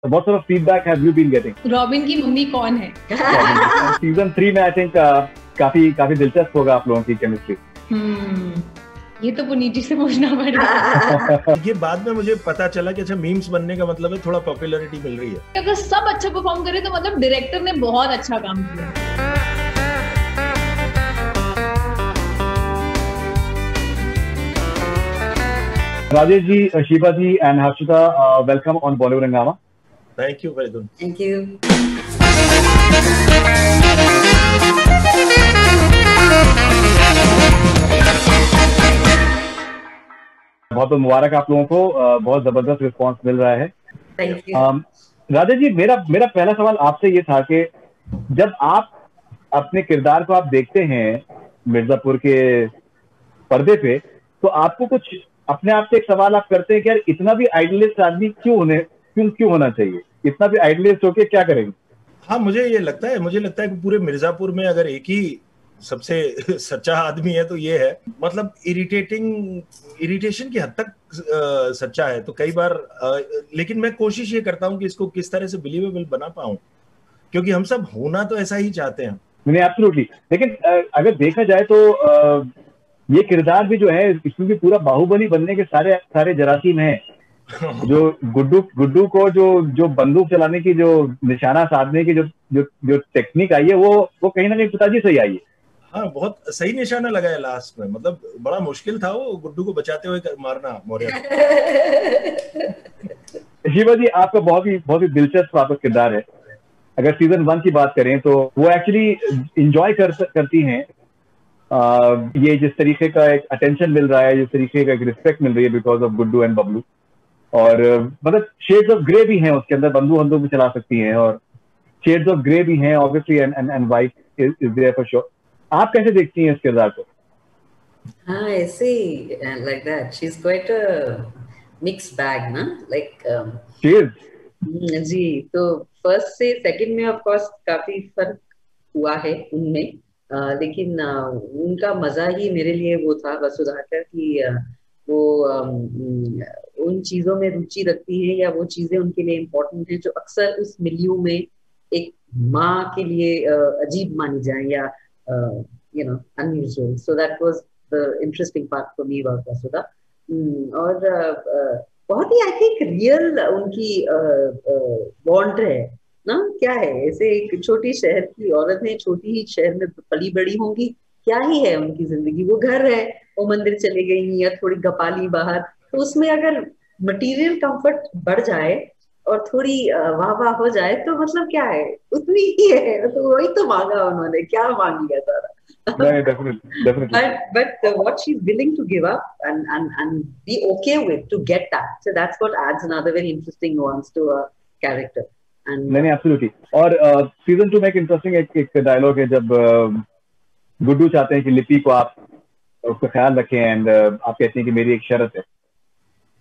what sort of feedback have you been getting? Robin की mummy कौन है? Season 3 में आई थिंक काफी दिलचस्प होगा आप लोगों की केमिस्ट्री। ये तो पुनीत जी से पूछना पड़ेगा। ये बाद में मुझे पता चला कि अच्छा मीम्स बनने का मतलब है थोड़ा पॉपुलैरिटी मिल रही है। अगर सब अच्छा परफॉर्म करे तो मतलब डायरेक्टर ने बहुत अच्छा काम किया। Rajesh ji, Shiva ji and Harshita, welcome on Bollywood Hungama. Thank you very good. Thank you. बहुत बहुत मुबारक आप लोगों को, बहुत जबरदस्त रिस्पांस मिल रहा है। Thank you. राजेश जी, मेरा पहला सवाल आपसे ये था कि जब आप अपने किरदार को आप देखते हैं मिर्जापुर के पर्दे पे, तो आपको कुछ अपने आप से एक सवाल आप करते हैं कि यार इतना भी आइडियलिस्ट आदमी क्यों होना चाहिए, इतना भी आइडियलिस्ट होके क्या करेंगे? हाँ, मुझे लगता है कि पूरे मिर्जापुर में अगर एक ही सबसे सच्चा आदमी है तो ये है। मतलब इरिटेशन की हद तक सच्चा है। तो कई बार लेकिन मैं कोशिश ये करता हूँ कि इसको किस तरह से बिलीवेबल बना पाऊं, क्योंकि हम सब होना तो ऐसा ही चाहते हैं। नहीं, एब्सोल्युटली। लेकिन अगर देखा जाए तो ये किरदार भी जो है, इसमें भी पूरा बाहुबली बनने के सारे जरासीम हैं। जो गुड्डू को जो बंदूक चलाने की, जो निशाना साधने की जो टेक्निक आई है, वो कहीं ना कहीं पिताजी से ही आई है। हाँ, बहुत सही निशाना लगाया लास्ट में। मतलब बड़ा मुश्किल था वो गुड्डू को बचाते हुए मारना मौर्य। शिवा जी, आपका बहुत ही दिलचस्प आपका किरदार है। अगर सीजन 1 की बात करें तो वो एक्चुअली इंजॉय करती हैं ये जिस तरीके का एक अटेंशन मिल रहा है, जिस तरीके का एक रिस्पेक्ट मिल रही है because of Guddu and Bablu. और मतलब शेड्स ऑफ ग्रे भी हैं उसके अंदर, बंदूक भी चला सकती हैं, और शेड्स ऑफ ग्रे भी हैं obviously, and white is there for sure. आप कैसे देखती हैं इस किरदार को? हाँ, ऐसे like that she is quite a mix bag ना, लाइक जी। तो फर्स्ट से सेकंड में ऑफ कोर्स काफी फर्क हुआ है उनमें, लेकिन उनका मजा ही मेरे लिए वो था वसुधाकर की वो उन चीजों में रुचि रखती है, या वो चीजें उनके लिए इम्पोर्टेंट है जो अक्सर उस मिलियू में एक माँ के लिए अजीब मानी जाए या unusual. So that was the interesting part for me about Vasudha. और बहुत ही आई थिंक रियल उनकी बॉन्ड है ना। क्या है, ऐसे एक छोटी शहर की औरत है, छोटी ही शहर में पली बड़ी होंगी, क्या ही है उनकी जिंदगी। वो घर है, वो मंदिर चले गई या थोड़ी गपाली बाहर, तो उसमें अगर मटेरियल कंफर्ट बढ़ जाए और थोड़ी वाह हो जाए तो मतलब क्या है, उतनी ही है। तो वही तो मांगा उन्होंने, क्या मांग लिया सारा। Definitely. But what she's willing to give up and be okay with to get that, so that's what adds another very interesting nuance to a character. And नहीं, एब्सोल्युटली। और सीजन 2 में एक इंटरेस्टिंग एक डायलॉग है जब गुड्डू चाहते हैं कि लिपि को आप उसका ख्याल रखें, एंड आप कहते हैं कि मेरी एक शर्त है।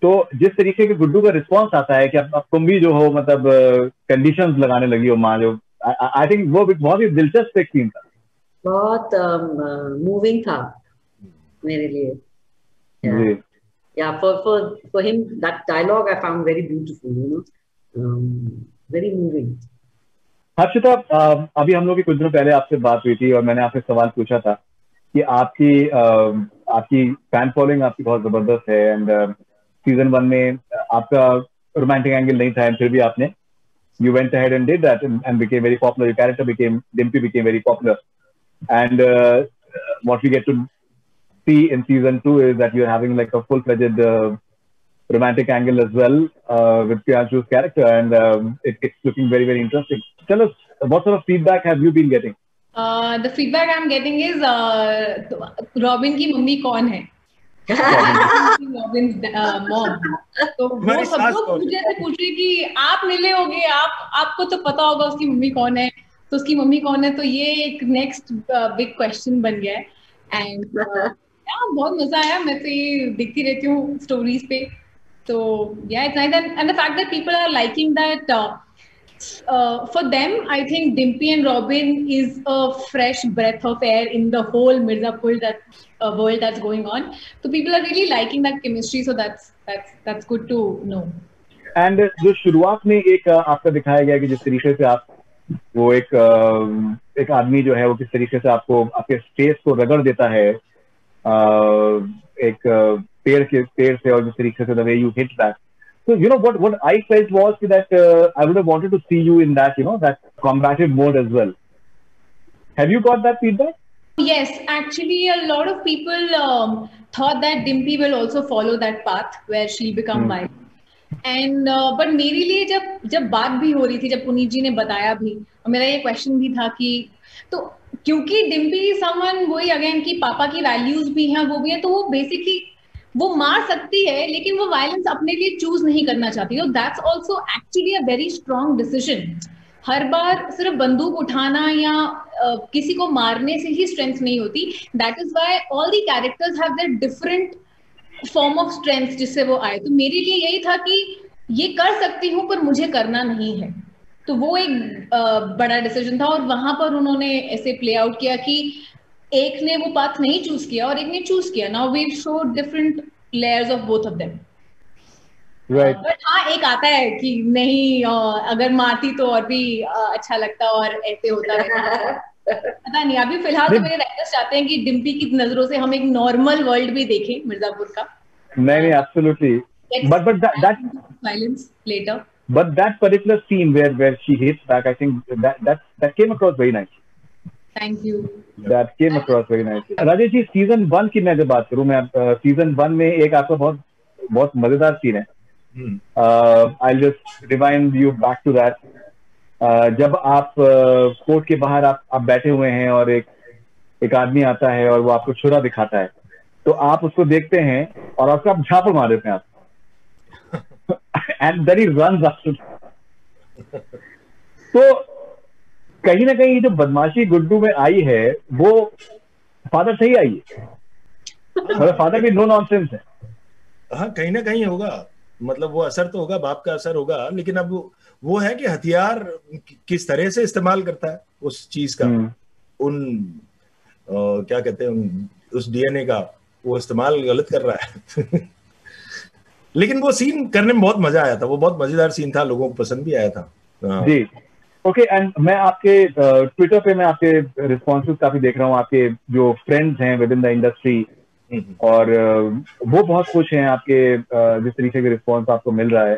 तो जिस तरीके के गुड्डू का रिस्पॉन्स आता है कि अब तुम भी जो हो, मतलब कंडीशंस लगाने लगी हो माँ, जो आई थिंक वो बहुत ही दिलचस्प एक सीन था, बहुत मूविंग था मेरे लिए। Yeah, for him that dialogue I found very beautiful, very moving. Harshita, अभी हम लोग की कुछ दिनों पहले आपसे बात हुई थी और मैंने आपसे सवाल पूछा था कि आपकी फैन फॉलोइंग आपकी बहुत जबरदस्त है, एंड सीजन 1 में आपका रोमांटिक एंगल नहीं था, एंड फिर भी आपने you went ahead and did that and became very popular. Your character Dimpy became very popular. And what we get to see in season 2 is that you're having like a full-fledged romantic angle as well with Priyanshu's character, and it's looking very, very interesting. Tell us, what sort of feedback have you been getting? The feedback I'm getting is Robin की mummy कौन है? Robin's mom. तो वो सब लोग मुझे ऐसे पूछ रहे कि आप मिले होगे, आपको तो पता होगा उसकी मम्मी कौन है, तो उसकी मम्मी कौन है। तो ये एक नेक्स्ट बिग क्वेश्चन बन गया है। एंड बहुत मजा आया, मैं तो ये देखती रहती हूँ स्टोरीज पे। तो it's nice, and the fact that people are liking that, for them I think Dimpy and Robin is a fresh breath of air in the whole Mirzapur world that's going on. So people are really liking that chemistry, so that's good to know. And जो शुरुआत में एक आपका दिखाया गया कि जिस तरीके से आप वो एक आदमी जो है वो किस तरीके से आपको आपके स्पेस को रगड़ देता है एक पेड़ से, और जिस तरीके से the way you hit that. So you know what I felt was that I would have wanted to see you in that, you know, that combative mode as well. Have you got that feedback? Yes, actually a lot of people thought that Dimpy will also follow that path where she'll become violent. And but मेरे लिए जब बात भी हो रही थी, जब पुनीत जी ने बताया भी, और मेरा ये क्वेश्चन भी था कि तो क्योंकि डिम्पी समवन वही अगेन कि पापा की वैल्यूज भी हैं, वो भी है, तो वो बेसिकली वो मार सकती है लेकिन वो वायलेंस अपने लिए चूज नहीं करना चाहती. तो that's also actually a very strong decision. हर बार सिर्फ बंदूक उठाना या किसी को मारने से ही स्ट्रेंथ नहीं होती. That is why all the characters have their different form of strength जिससे वो आए. तो मेरे लिए यही था कि ये कर सकती हूँ पर मुझे करना नहीं है. तो वो एक बड़ा डिसीजन था, और वहां पर उन्होंने ऐसे प्ले आउट किया कि एक ने वो पाथ नहीं चूज किया और एक ने चूज किया. Now we show different layers of both of them. Right. But हाँ, एक आता है कि नहीं अगर मारती तो और भी अच्छा लगता और ऐसे होता है. पता नहीं, अभी फिलहाल तो मेरे राइटर्स चाहते हैं कि डिम्पी की नजरों से हम एक नॉर्मल वर्ल्ड भी देखें मिर्जापुर का. नहीं, absolutely. But that violence later. But that particular scene where she hits back, I think that came across very nicely. Thank you. That came across very nicely. Rajesh ji, season 1 की मैं जब बात करूं, मैं सीजन 1 में एक आपका बहुत मजेदार सीन है. I'll just rewind you back to that. जब आप कोर्ट के बाहर आप बैठे हुए हैं और एक आदमी आता है और वो आपको छुरा दिखाता है, तो आप उसको देखते हैं और आपको आप झापड़ मार देते हैं आप. And then he runs after. तो कहीं ना कहीं जो बदमाशी गुड्डू में आई है वो फादर से ही आई है. मतलब फादर भी नो नॉनसेंस है. हाँ, कहीं ना कहीं होगा. मतलब वो असर तो होगा, बाप का असर होगा, लेकिन अब वो है कि हथियार किस तरह से इस्तेमाल करता है उस चीज का, क्या कहते हैं, उस डीएनए का वो इस्तेमाल गलत कर रहा है. लेकिन वो सीन करने में बहुत मजा आया था. वो बहुत मजेदार सीन था, लोगों को पसंद भी आया था. जी. ओके. एंड मैं आपके ट्विटर पे मैं आपके रिस्पॉन्सेस काफी देख रहा हूँ, आपके जो फ्रेंड्स हैं विद इन द इंडस्ट्री, और वो बहुत खुश हैं आपके जिस तरीके के रिस्पॉन्स आपको मिल रहा है.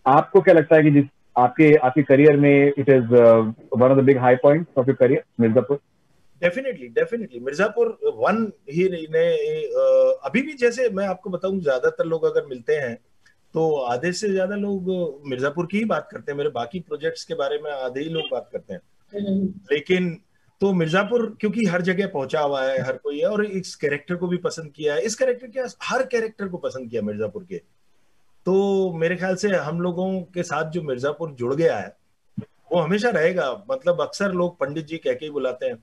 आपको क्या लगता है कि जिस आपके करियर में it is one of the big high points of your career Mirzapur? Definitely Mirzapur one ही ने अभी भी, जैसे मैं आपको बताऊं, ज्यादातर लोग अगर मिलते हैं तो आधे से ज्यादा लोग मिर्जापुर की ही बात करते हैं. मेरे बाकी प्रोजेक्ट्स के बारे में आधे ही लोग बात करते हैं. लेकिन तो मिर्जापुर क्योंकि हर जगह पहुंचा हुआ है, हर कोई है, और इस कैरेक्टर को भी पसंद किया है. इस कैरेक्टर के हर कैरेक्टर को पसंद किया मिर्जापुर के. तो मेरे ख्याल से हम लोगों के साथ जो मिर्जापुर जुड़ गया है वो हमेशा रहेगा. मतलब अक्सर लोग पंडित जी कह के ही बुलाते हैं.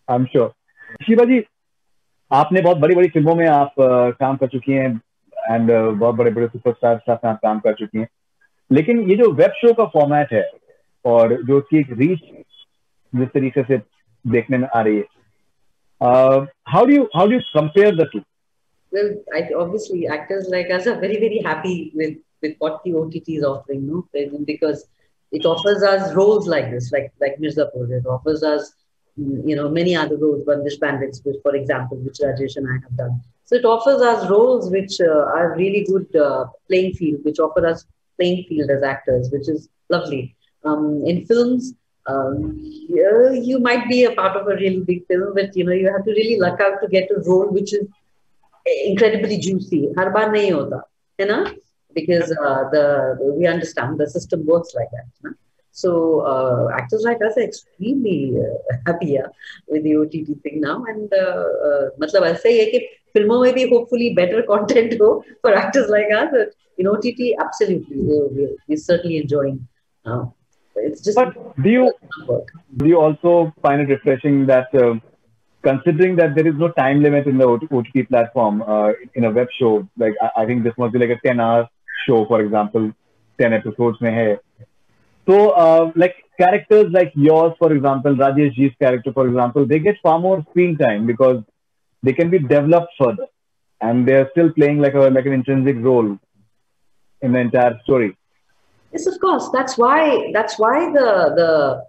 I'm sure. शिवा जी, आपने बहुत बड़ी बड़ी फिल्मों में आप काम कर चुकी हैं एंड बहुत बड़े बड़े सुपरस्टार के साथ आप काम कर चुकी हैं. लेकिन ये जो वेब शो का फॉर्मेट है और जो उसकी एक रीच जिस तरीके से देखने में आ रही है, how do you compare the two? Well, obviously actors like us are very, very happy with what the OTT is offering, no? Because it offers us roles like this, like Mirzapur. It offers us, many other roles, Bandish Bandits, which, for example, which Rajesh and I have done. So it offers us roles which are really good playing field, which offer us playing field as actors, which is lovely. In films, you might be a part of a really big film, but you have to really luck out to get a role which is incredibly juicy. Har baar nahi hota, hai na? Because we understand the system works like that. Na? So actors like us are extremely happy with the OTT thing now, and matlab aisa hi hai ki filmon mein bhi hopefully better content ho for actors like us. But in OTT, absolutely, we're certainly enjoying. It's just. But do you also find it refreshing that considering that there is no time limit in the OTT platform in a web show, like I think this must be like a 10-hour show, for example, 10 episodes mein hai. So like characters like yours, for example, Rajesh Ji's character, for example, they get far more screen time because they can be developed further. and they're still playing like an intrinsic role in the entire story. Yes, of course. That's why the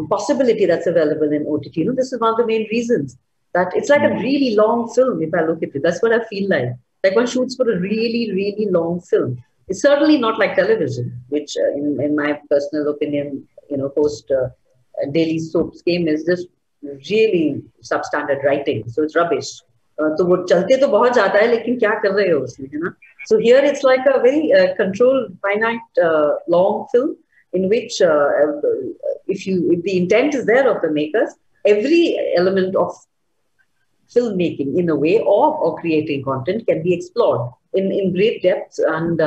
possibility that's available in OTT. This is one of the main reasons that it's like a really long film. If I look at it, that's what I feel like. Like one shoots for a really, really long film. It's certainly not like television, which, in my personal opinion, post daily soaps came is just really substandard writing. So it's rubbish. तो वो चलते तो बहुत जाता है, लेकिन क्या कर रहे हो उसमें, है ना? So here it's like a very controlled, finite, long film in which, if the intent is there of the makers, every element of filmmaking in a way or creating content can be explored in great depth and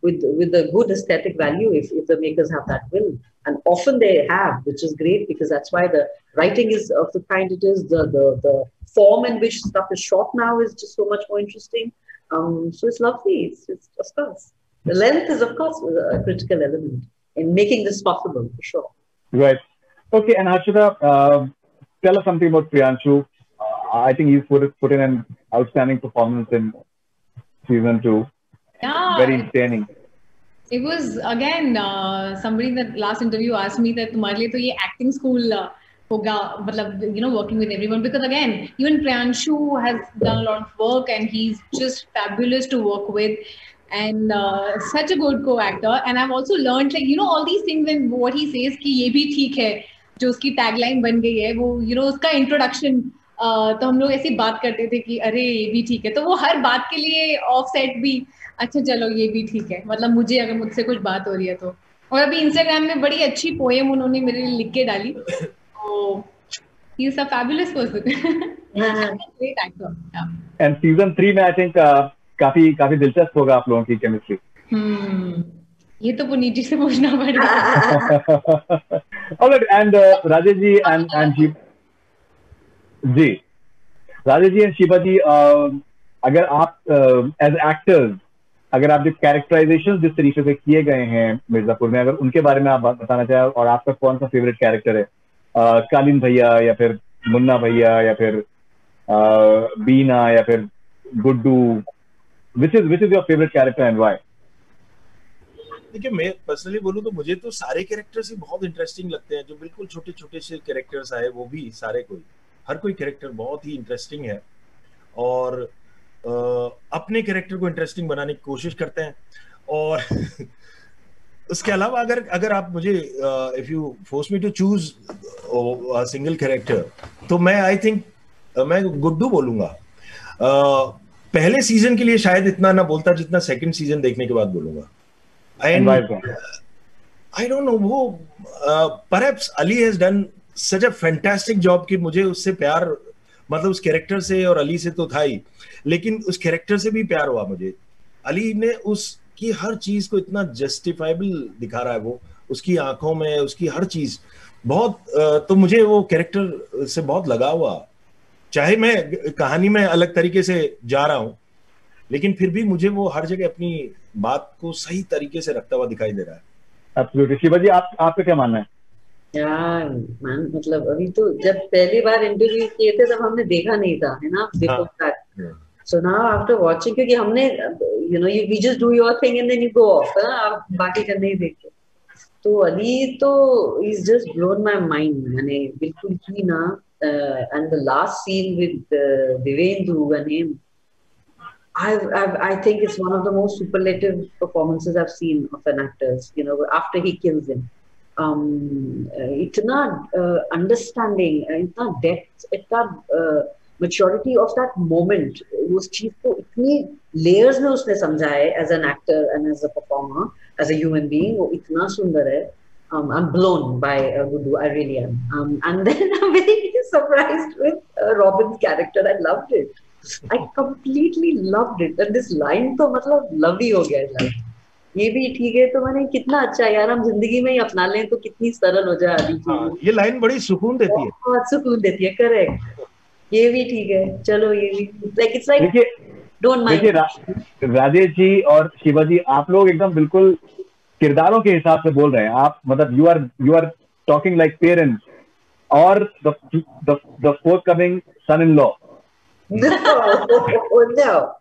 with a good aesthetic value if the makers have that will. And often they have, which is great because that's why the writing is of the kind it is. The form in which stuff is shot now is just so much more interesting. So it's lovely. It's of course. The length is of course a critical element in making this possible for sure. Right. Okay. And Harshita, tell us something about Priyanshu. I think he's put in an outstanding performance in season 2. Yeah. Very entertaining. It was again somebody in the last interview asked me that तुम्हारे लिए तो ये acting school होगा, मतलब working with everyone, because again even Priyanshu has done a lot of work and he's just fabulous to work with and such a good co-actor. And I've also learned like all these things when what he says कि ये भी ठीक है, जो उसकी tagline बन गई है वो उसका introduction तो हम लोग ऐसी बात करते थे कि अरे ये भी ठीक है, तो वो हर बात के लिए ऑफ सेट भी अच्छा चलो ये भी ठीक है, मतलब मुझे अगर मुझसे कुछ बात हो रही है तो. और अभी इंस्टाग्राम में बड़ी अच्छी पोएम उन्होंने मेरे लिए लिख के डाली, तो he is a fabulous person, great actor. And season 3 में आई थिंक काफी दिलचस्प होगा आप लोगों की केमिस्ट्री. ये तो पुनीत जी से पूछना पड़ेगा. Alright. And Rajesh ji and ji, Rajesh ji and Shiva ji, अगर आप एज एक्टर्स, अगर आप जो कैरेक्टराइजेशन जिस तरीके से किए गए हैं मिर्जापुर में, अगर उनके बारे में आप बताना चाहें, और आपका कौन सा फेवरेट कैरेक्टर है, कालीन भैया या फिर मुन्ना भैया या फिर बीना या फिर Guddu, which is your favourite character and why? देखिए, मैं पर्सनली बोलूं तो मुझे तो सारे कैरेक्टर्स ही बहुत इंटरेस्टिंग लगते हैं. जो बिल्कुल छोटे छोटे से कैरेक्टर्स आए वो भी सारे हर कोई कैरेक्टर बहुत ही इंटरेस्टिंग है और अपने कैरेक्टर को इंटरेस्टिंग बनाने की कोशिश करते हैं. और उसके अलावा अगर आप मुझे if you force me to choose a single character, तो मैं आई थिंक मैं गुड्डू बोलूंगा. पहले सीजन के लिए शायद इतना ना बोलता जितना सेकंड सीजन देखने के बाद बोलूंगा. एंड आई डोंट नो, वो perhaps Ali has done such a fantastic job कि मुझे उससे प्यार, मतलब उस कैरेक्टर से और अली से तो था ही, लेकिन उस कैरेक्टर से भी प्यार हुआ मुझे. अली ने उसकी हर चीज को इतना जस्टिफाइबल दिखा रहा है, वो उसकी आंखों में उसकी हर चीज बहुत, तो मुझे वो कैरेक्टर से बहुत लगा हुआ. चाहे मैं कहानी में अलग तरीके से जा रहा हूं, लेकिन फिर भी मुझे वो हर जगह अपनी बात को सही तरीके से रखता हुआ दिखाई दे रहा है. एब्सोल्युटली. शिवा जी, आपका क्या मानना है? यार मतलब अभी तो जब पहली बार इंटरव्यू किए थे तब हमने देखा नहीं था, है ना, before that. So now after watching, क्योंकि हमने we just do your thing and then you go off, है ना, आप बाकी का नहीं देखते. तो अली तो is just blown my mind, मैंने बिल्कुल ही ना. And the last scene with Divyendu and him, I think it's one of the most superlative performances I've seen of an actor, after he kills him. इतना अंडरस्टैंडिंग, इतना depth, इतना maturity of that moment, उस चीज को इतनी layers में उसने समझा है as an actor and as a performer, as a human being. वो इतना सुंदर है. I'm blown by Gudu, I really am. And then I'm very surprised with Robin's character. I loved it. I completely loved it. And this line तो मतलब love ही हो गया है. ये भी ठीक है, तो मैंने कितना अच्छा यार, हम जिंदगी में ही अपना लें तो कितनी सरल हो जाए. ये लाइन बड़ी सुकून देती है, बहुत सुकून देती है. करेक्ट. ये भी ठीक है, चलो ये भी like it's like don't mind. Rajesh ji और शिवा जी, आप लोग एकदम बिल्कुल किरदारों के हिसाब से बोल रहे हैं. आप मतलब you are talking like parents और the forthcoming son in law. No, no.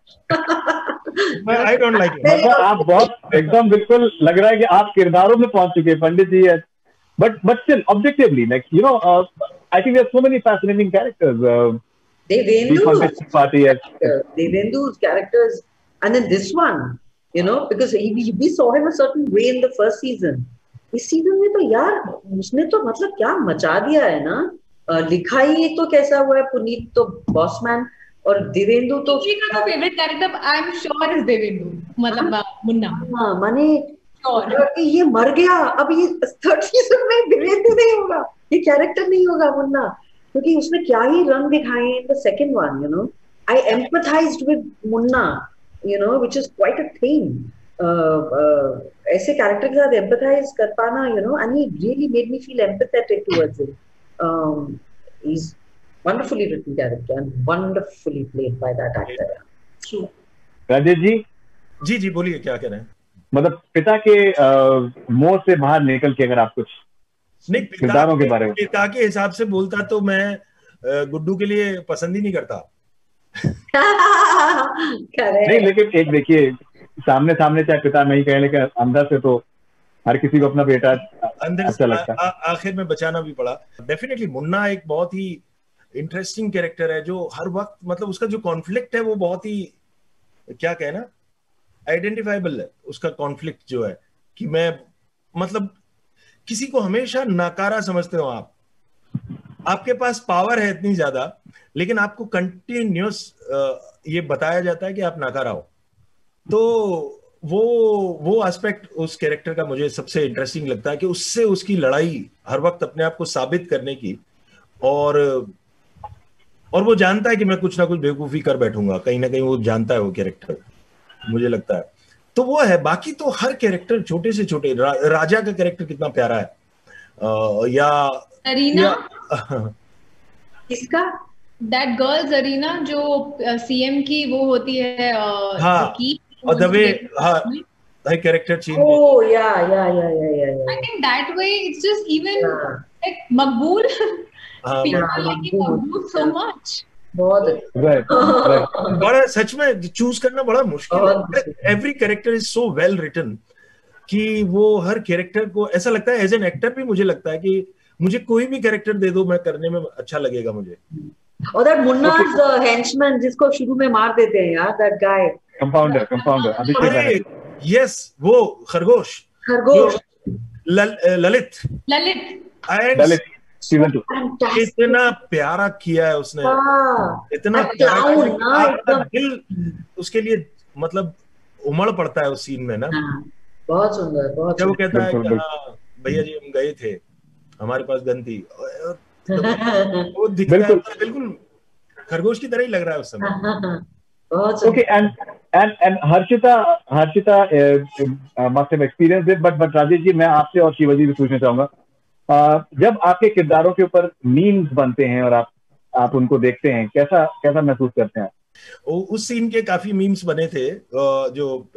I don't like it. मतलब आप बहुत एकदम बिल्कुल लग रहा है कि आप किरदारों में पहुंच चुके हैं पंडित जी है. But still, objectively, like, you know, I think there's so many fascinating characters. Devendu's characters, and then this one, you know, because we saw him a certain way in the first season. इस season में तो यार उसने तो मतलब क्या मचा दिया है ना. लिखाई तो कैसा हुआ है, पुनीत तो बॉसमैन, और देवेंदु तो का favourite character I am sure is Devendu, मतलब मुन्ना. हाँ माने ये मर गया, अब ये थर्ड सीजन में देवेंदु नहीं होगा, ये कैरेक्टर नहीं होगा मुन्ना, क्योंकि उसने क्या ही रंग दिखाए in the second one. You know, I empathized with Munna, you know, which is quite a thing. ऐसे कैरेक्टर के साथ एम्पथाइज कर पाना, you know, and he really made me feel empathetic towards him. He is wonderfully written character and wonderfully played by that actor. True. Rajesh ji. जी बोलिए, क्या कह रहे हैं? मतलब पिता के मोह से बाहर निकल के अगर आप कुछ नहीं किरदारों के बारे में, पिता के हिसाब से बोलता तो मैं गुड्डू के लिए पसंद ही नहीं करता. नहीं, लेकिन एक देखिए, सामने चाहे पिता नहीं कहे, लेकिन अंदर से तो हर किसी को अपना बेटा अंदर अच्छा लगता है. आखिर में बचाना भी पड़ा. डेफिनेटली मुन्ना एक बहुत ही इंटरेस्टिंग कैरेक्टर है, जो हर वक्त मतलब उसका जो कॉन्फ्लिक्ट है वो बहुत ही, क्या कहना, आइडेंटिफाइबल है. उसका कॉन्फ्लिक्ट जो है कि मैं मतलब किसी को हमेशा नाकारा समझते हो आप, आपके पास पावर है इतनी ज्यादा, लेकिन आपको कंटिन्यूस ये बताया जाता है कि आप नाकारा हो. तो वो एस्पेक्ट उस कैरेक्टर का मुझे सबसे इंटरेस्टिंग लगता है कि उससे उसकी लड़ाई हर वक्त अपने आप को साबित करने की, और वो जानता है कि मैं कुछ ना कुछ बेवकूफी कर बैठूंगा, कहीं ना कहीं वो जानता है वो कैरेक्टर, मुझे लगता है. तो वो है. बाकी तो हर कैरेक्टर छोटे से छोटे, राजा का कैरेक्टर कितना प्यारा है, या किसका, दैट गर्ल जरीना जो सीएम की वो होती है. हाँ, और दबे, हाँ, her character change. Oh yeah. I think that way it's just even like Maqbool. People like Maqbool so much. बहुत बड़ा सच में चूज करना बड़ा मुश्किल है. Every character is so well written कि वो हर कैरेक्टर को ऐसा लगता है, एज एन एक्टर भी मुझे लगता है कि मुझे कोई भी कैरेक्टर दे दो, मैं करने में अच्छा लगेगा मुझे. और दैट मुन्ना's henchman जिसको शुरू में मार देते हैं यार, दैट गाय कंपाउंडर. यस, वो खरगोश ललित सीजन 2 इतना प्यारा किया है उसने. इतना प्यारा, दिल उसके लिए मतलब उमड़ पड़ता है उस सीन में ना. बहुत सुंदर, बहुत. जब वो कहता है कि भैया जी हम गए थे, हमारे पास गन थी, वो दिखता है बिल्कुल खरगोश की तरह ही लग रहा है उस समय. Okay, and Harshita must have experienced it, but Rajesh ji, मैं आपसे और शिवाजी भी पूछना चाहूंगा, जब आपके किरदारों के ऊपर मीम्स बनते हैं और आप उनको देखते हैं, कैसा महसूस करते हैं? उस सीन के काफी मीम्स बने थे, जो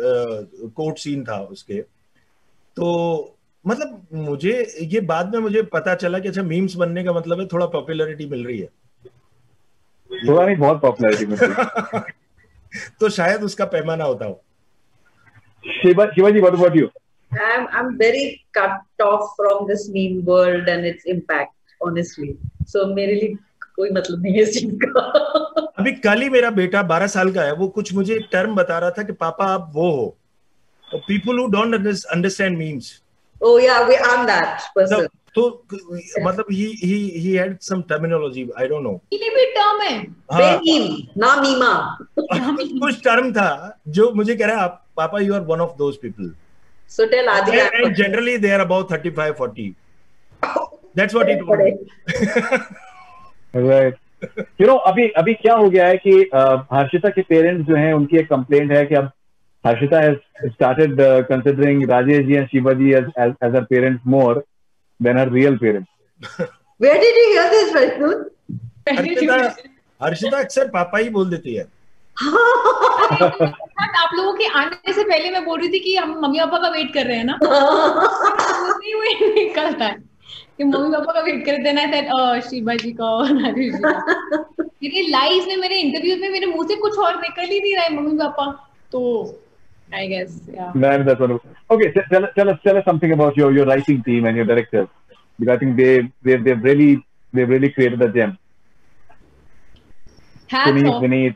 कोर्ट सीन था उसके. तो मतलब मुझे ये बाद में मुझे पता चला कि अच्छा, मीम्स बनने का मतलब है थोड़ा पॉपुलैरिटी मिल रही है. थोड़ा नहीं, बहुत पॉपुलैरिटी मिल रही है. तो शायद उसका पैमाना होता हो. Shivaji, what about you? I'm very cut off from this meme world and its impact, honestly. So मेरे लिए कोई मतलब नहीं है इस चीज का. अभी कल ही मेरा बेटा 12 साल का है, वो कुछ मुझे एक टर्म बता रहा था कि पापा आप वो हो, people who don't understand memes. Oh yeah, I'm that person. तो मतलब he had some terminology, I don't know. ये भी टर्म है. Meme, ना मीमा. कुछ टर्म था जो मुझे कह रहा है, पापा you are one of those people. So tell Adi. And generally they are about 35-40. That's what he told me. Right. You know, अभी क्या हो गया है कि हर्षिता के पेरेंट्स जो हैं, उनकी एक कंप्लेंट है कि अब Harshita has started considering Rajesh ji and Shiva ji as her parents more than her real parents. Where did you hear this, Vaishnav? Harshita अक्सर पापा ही बोल देती है. आप लोगों के आने से पहले मैं बोल रही थी कि हम मम्मी पापा का वेट कर रहे हैं ना. निकलता है कि मम्मी पापा का वेट कर देना है, शिवा जी का और राजेश जी का. मेरे लाइव में, मेरे इंटरव्यूज में मेरे मुंह से कुछ और निकल ही नहीं रहा है, मम्मी पापा. तो I guess, yeah. Man, that's wonderful. Okay, tell us something about your writing team and your directors, because I think they've really created a gem. Hats off. Vineet.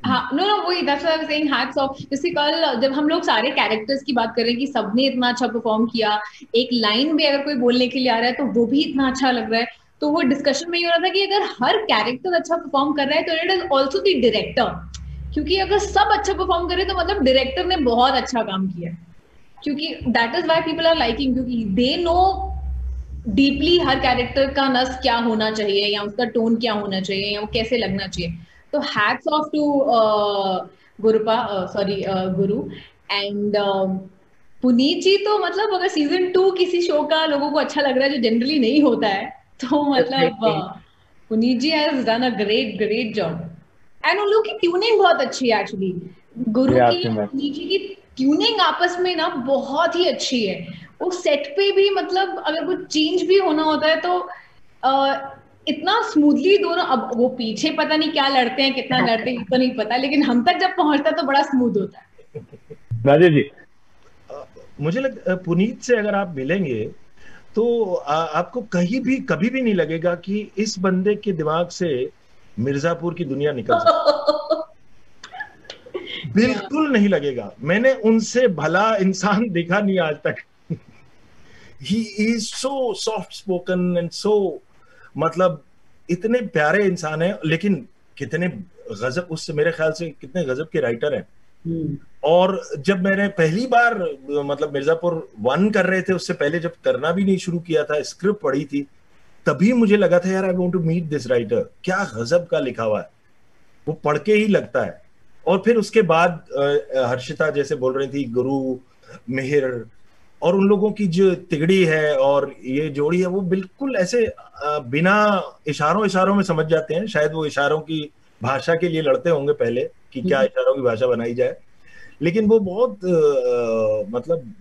हाँ, no, वही, that's what I was saying, hats off. जैसे कल जब हम लोग सारे characters की बात कर रहे हैं कि सबने इतना अच्छा परफॉर्म किया, एक लाइन भी अगर कोई बोलने के लिए आ रहा है तो वो भी इतना अच्छा लग रहा है, तो वो डिस्कशन में ये हो रहा था कि अगर हर कैरेक्टर अच्छा परफॉर्म कर रहा है तो it is also the director, क्योंकि अगर सब अच्छा परफॉर्म करे तो मतलब डायरेक्टर ने बहुत अच्छा काम किया, क्योंकि that is why people are liking, क्योंकि दे नो डीपली हर कैरेक्टर का नस क्या होना चाहिए या उसका टोन क्या होना चाहिए या वो कैसे लगना चाहिए. तो hats off to Guru and Puneet जी. तो मतलब अगर सीजन 2 किसी शो का लोगों को अच्छा लग रहा है जो जनरली नहीं होता है, तो मतलब Puneet ji has done a great job. And उन लोगों की ट्यूनिंग बहुत अच्छी है एक्चुअली. गुरु की पुनीत जी की ट्यूनिंग आपस में ना बहुत ही अच्छी है. वो सेट पे भी मतलब अगर कुछ चेंज भी होना होता है तो इतना स्मूथली दोनों, अब वो पीछे पता नहीं क्या लड़ते हैं, कितना लड़ते हैं तो नहीं पता, लेकिन हम तक जब पहुंचता है तो बड़ा स्मूथ होता है. राजेश जी, मुझे पुनीत से अगर आप मिलेंगे तो आपको कहीं भी कभी भी नहीं लगेगा कि इस बंदे के दिमाग से मिर्जापुर की दुनिया निकल सकती. बिल्कुल नहीं लगेगा. मैंने उनसे भला इंसान देखा नहीं आज तक. He is so soft spoken and so, मतलब इतने प्यारे इंसान है, लेकिन कितने गजब, उससे मेरे ख्याल से कितने गजब के राइटर हैं. और जब मैंने पहली बार मतलब मिर्जापुर 1 कर रहे थे, उससे पहले जब करना भी नहीं शुरू किया था, स्क्रिप्ट पढ़ी थी, तभी मुझे लगा था यार I want to meet this writer. क्या गजब का लिखा हुआ है, वो पढ़ के ही लगता है. और फिर उसके बाद हर्षिता जैसे बोल रही थी, गुरु, मिहिर और उन लोगों की जो तिगड़ी है और ये जोड़ी है, वो बिल्कुल ऐसे बिना इशारों में समझ जाते हैं. शायद वो इशारों की भाषा के लिए लड़ते होंगे पहले कि क्या इशारों की भाषा बनाई जाए, लेकिन वो बहुत मतलब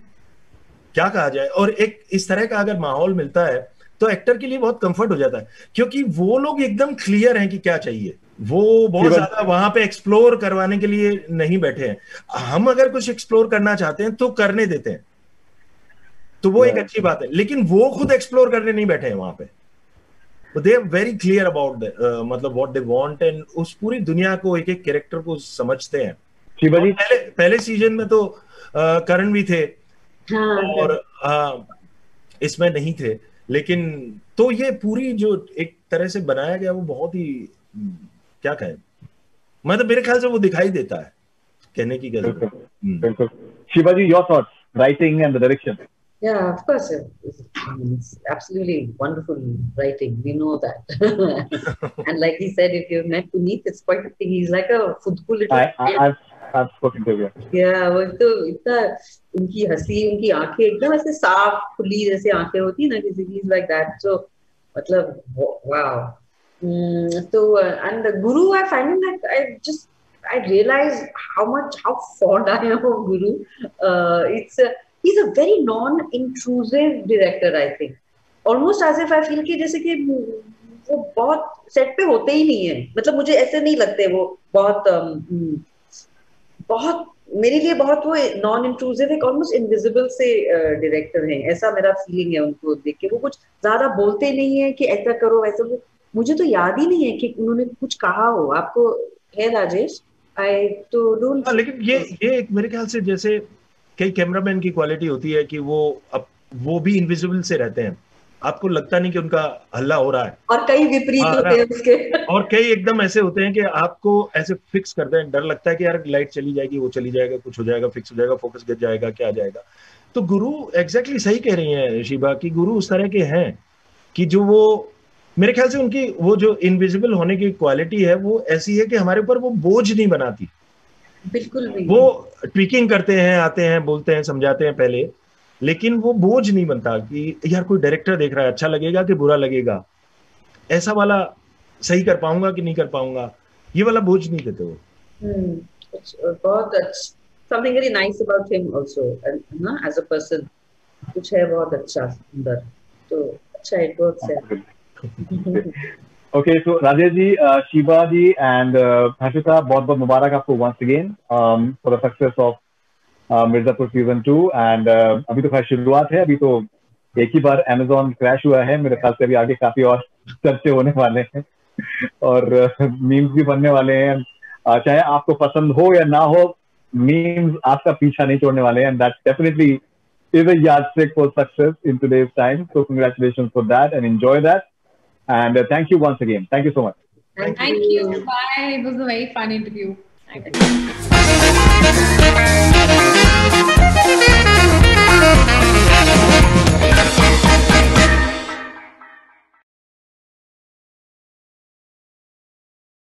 क्या कहा जाए. और एक इस तरह का अगर माहौल मिलता है तो एक्टर के लिए बहुत कंफर्ट हो जाता है, क्योंकि वो लोग एकदम क्लियर हैं कि क्या चाहिए. वो बहुत ज्यादा वहां पे एक्सप्लोर करवाने के लिए नहीं बैठे हैं. हम अगर कुछ एक्सप्लोर करना चाहते हैं तो करने देते हैं, तो वो एक अच्छी बात है, लेकिन वो खुद एक्सप्लोर करने नहीं बैठे हैं वहां पे. They are very clear about मतलब व्हाट दे वांट, एंड उस पूरी दुनिया को, एक एक कैरेक्टर को समझते हैं. पहले सीजन में तो करण भी थे और इसमें नहीं थे, लेकिन तो ये पूरी जो एक तरह से बनाया गया वो बहुत ही क्या कहें, मतलब मेरे ख्याल से वो दिखाई देता है, कहने की क्या जरूरत है. बिल्कुल. Shivaji, your thoughts, writing and the direction. Yeah, of course. It's absolutely wonderful writing. We know that. And like he said, if you've met Puneet, it's quite a thing. He's like a fudku little. I've spoken to him. Yeah, वो तो इतना, उनकी हंसी, उनकी आंखें एकदम ऐसे साफ खुली जैसे आंखें होती है ना किसी की, like that. So मतलब wow. So and the Guru, I find that I realize how fond I am of Guru. He's a very non-intrusive director, I think. Almost as if I feel कि जैसे कि वो बहुत set पे होते ही नहीं है. मतलब मुझे ऐसे नहीं लगते वो बहुत मेरे लिए बहुत वो नॉन इंट्रूसिव, एक ऑलमोस्ट इनविजिबल से डायरेक्टर हैं. ऐसा मेरा फीलिंग है उनको देख के. वो कुछ ज्यादा बोलते नहीं है कि ऐसा करो वैसा. मुझे तो याद ही नहीं है कि उन्होंने कुछ कहा हो. आपको है राजेश? आई तो डोंट. लेकिन ये एक मेरे ख्याल से जैसे कई कैमरामैन की क्वालिटी होती है कि वो भी इनविजिबल से रहते हैं, आपको लगता नहीं कि उनका हल्ला हो रहा है. और कई विपरीत होते हैं उसके. और कई एकदम ऐसे होते हैं कि आपको ऐसे फिक्स करते हैं, डर लगता है कि यार लाइट चली जाएगी, वो चली जाएगा, कुछ हो जाएगा, फिक्स हो जाएगा, फोकस गिर जाएगा, क्या जाएगा. तो गुरु एग्जैक्टली सही कह रही हैं शिबा कि गुरु उस तरह के हैं कि जो वो मेरे ख्याल से उनकी वो जो इनविजिबल होने की क्वालिटी है वो ऐसी है कि हमारे ऊपर वो बोझ नहीं बनाती. बिल्कुल नहीं. वो ट्विकिंग करते हैं, आते हैं, बोलते हैं, समझाते हैं पहले, लेकिन वो बोझ नहीं बनता कि यार कोई डायरेक्टर देख रहा है, अच्छा लगेगा कि बुरा लगेगा, ऐसा वाला सही कर पाऊंगा कि नहीं कर पाऊंगा, ये वाला बोझ नहीं देते वो. बहुत अच्छा. Something very nice about him also, ना as a person. कुछ है बहुत अच्छा, सुंदर. तो अच्छा, it works है. Okay, so Rajesh ji, Shiva ji and Harshita, बहुत मुबारक आपको once again for the success of Mirzapur season 2 and अभी तो खैर शुरुआत है, अभी तो एक ही बार Amazon क्रैश हुआ है, मेरे ख्याल से अभी आगे काफी और चर्चे होने वाले हैं और मीम्स भी बनने वाले हैं, चाहे आपको पसंद हो या ना हो, मीम्स आपका पीछा नहीं छोड़ने वाले हैं, and that definitely is a yardstick for success in today's time. So congratulations for that and enjoy that. And thank you once again. Thank you so much. Thank you. Bye. It was a very fun interview.